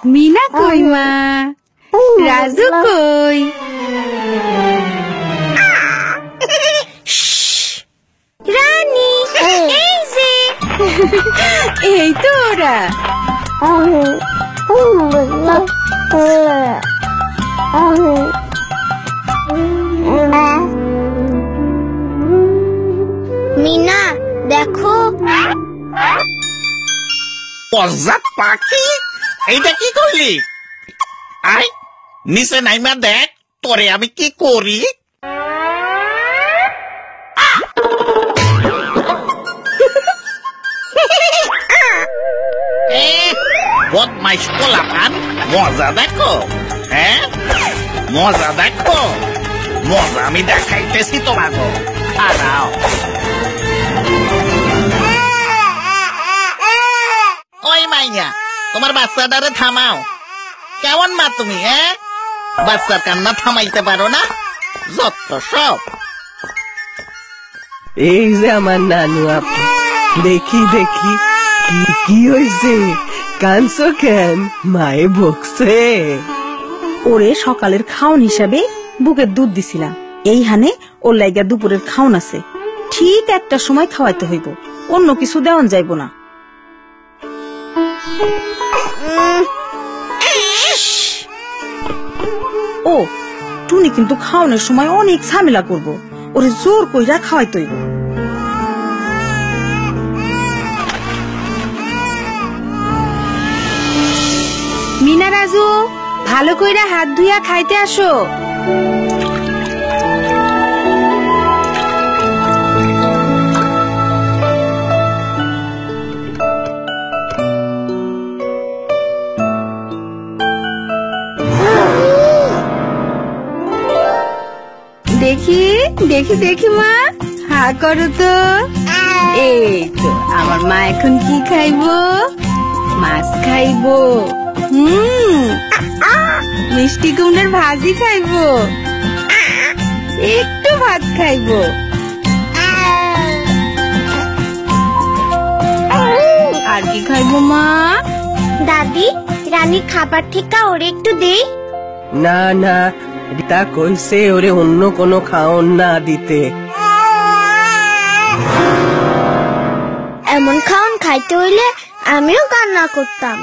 मीना कोई माँ राजू कोई रानी এই তো ওরা মিনা দেখো অজাত পাখি এইটা কি করলি আই নিচে নাইমা দেখ তোরে আমি কি করি বদমাইশ পোলাপান মজা দেখো হ্যাঁ মজা দেখো মজা আমি দেখাইতেছি তোমাকে আরাও ওই মাইয়া তোমার বাচ্চাটারে থামাও কেমন মা তুমি হ্যাঁ বাচ্চার কান্না থামাইতে পারো না যত সব এই যে আমার নানু আপু দেখি দেখি কি হয়েছে কানছো কেন মায়ে বকছে ওরে সকালের খাওন হিসাবে বুকের দুধ দিছিলাম এই হানে ওর লাইগা দুপুরের খাওন আছে ঠিক একটা সময় খাওয়াইতে হইব অন্য কিছু দেওয়ান যাইব না ও টুনি কিন্তু খাওয়ানোর সময় অনেক ঝামেলা করব ওরে জোর কইরা খাওয়াইতে হইব মিনা রাজু ভালো কইরা হাত ধুইয়া খাইতে আসো দেখি দেখি দেখি মা হা করো তো এই তো আমার মা এখন কি খাইবো মাছ খাইবো মিষ্টি কুমড়ার ভাজি খাইবো একটু ভাত খাইবো আর কি খাইবো মা দাদি রানী খাবার থেকে ওরে একটু দেই না না রিতা কইছে ওরে অন্য কোনো খাওন না দিতে এমন খাওন খাইতে হইলে আমিও কান্না করতাম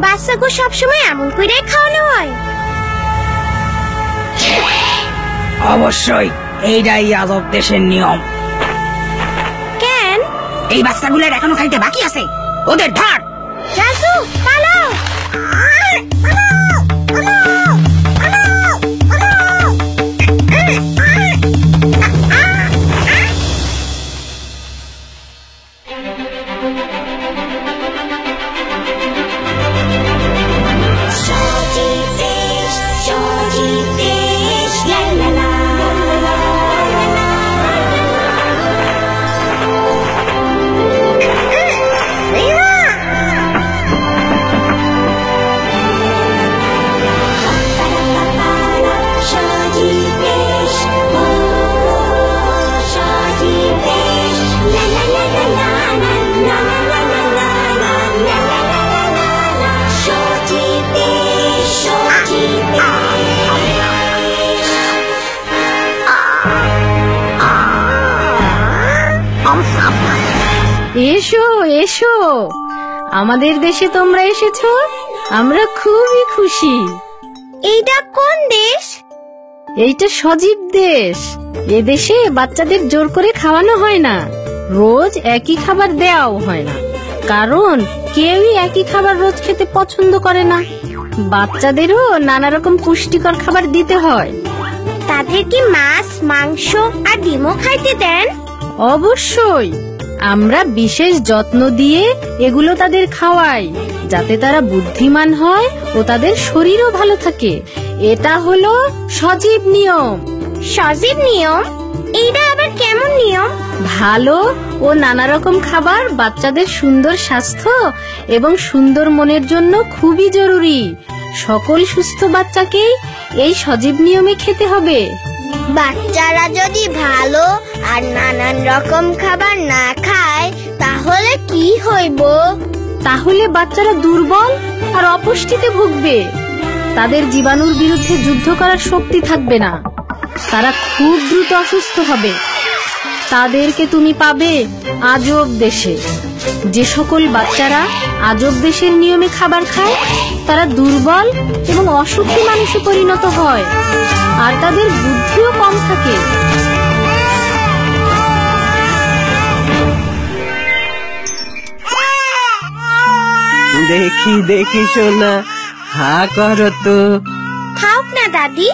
বাচ্চাকে সবসময় এমন করে খাওয়ানো হয় অবশ্যই এইটাই আজব দেশের নিয়ম কেন এই বাচ্চাগুলোর এখনো খাইতে বাকি আছে ওদের ধর রাজু পালাও এসো, আমাদের দেশে তোমরা এসেছো, আমরা খুবই খুশি। এইটা কোন দেশ? এইটা সজীব দেশ। এ দেশে বাচ্চাদের জোর করে খাওয়ানো হয় না, রোজ একই খাবার দেওয়াও হয় না, কারণ কেউই একই খাবার রোজ খেতে পছন্দ করে না। বাচ্চাদেরও নানা রকম পুষ্টিকর খাবার দিতে হয়। তাদের কি মাছ, মাংস আর ডিমও খাইতে দেন? অবশ্যই, আমরা বিশেষ যত্ন দিয়ে এগুলো তাদের খাওয়াই, যাতে তারা বুদ্ধিমান হয় ও তাদের শরীরও ভালো থাকে। এটা হলো সজীব নিয়ম। সজীব নিয়ম? এইটা আবার কেমন নিয়ম? ভালো ও নানা রকম খাবার বাচ্চাদের সুন্দর স্বাস্থ্য এবং সুন্দর মনের জন্য খুবই জরুরি। সকল সুস্থ বাচ্চাকেই এই সজীব নিয়মে খেতে হবে। বাচ্চারা যদি ভালো আর নানান রকম খাবার না খায় তাহলে কি হইব? তাহলে বাচ্চারা দুর্বল আর অপুষ্টিতে ভুগবে। তাদের জীবাণুর বিরুদ্ধে যুদ্ধ করার শক্তি থাকবে না, তারা খুব দ্রুত অসুস্থ হবে। তাদেরকে তুমি পাবে আজব দেশে। যে সকল বাচ্চারা আজব দেশের নিয়মে খাবার খায় তারা দুর্বল এবং অসুখী মানুষে পরিণত হয়, আর তাদের বুদ্ধিও কম থাকে। দেখি দেখি সোনা, হা করো তো। খাওক না দাদি,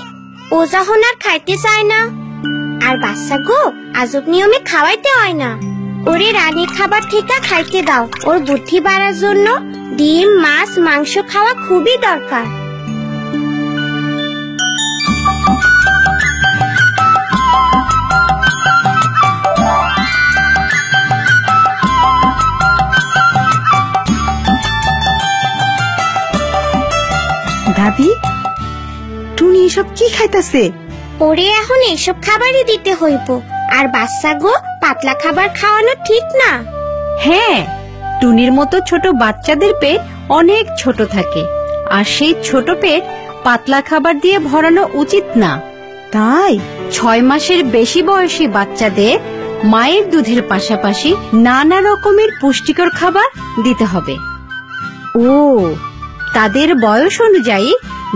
ও যখন আর খাইতে চায় না। আর বাচ্চা গো, আজব নিয়মে খাওয়াইতে হয় না। ওরে রানীর খাবার থেকে খাইতে দাও। ওর বুদ্ধি বাড়ার জন্য ডিম, মাছ, মাংস খাওয়া খুবই দরকার। দাদি, টুনি এসব কি খাইতাছে? ওরে এখন এসব খাবারই দিতে হইব। আর বাচ্চা গো, পাতলা খাবার খাওয়ানো ঠিক না। হ্যাঁ, টুনির মতো ছোট বাচ্চাদের পেট অনেক ছোট থাকে, আর সেই ছোট পেট পাতলা খাবার দিয়ে ভরানো উচিত না। তাই 6 মাসের বেশি বয়সী বাচ্চাদের মায়ের দুধের পাশাপাশি নানা রকমের পুষ্টিকর খাবার দিতে হবে। ও, তাদের বয়স অনুযায়ী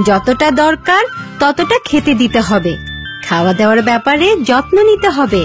যতটা দরকার ততটা খেতে দিতে হবে। খাওয়া দাওয়ার ব্যাপারে যত্ন নিতে হবে।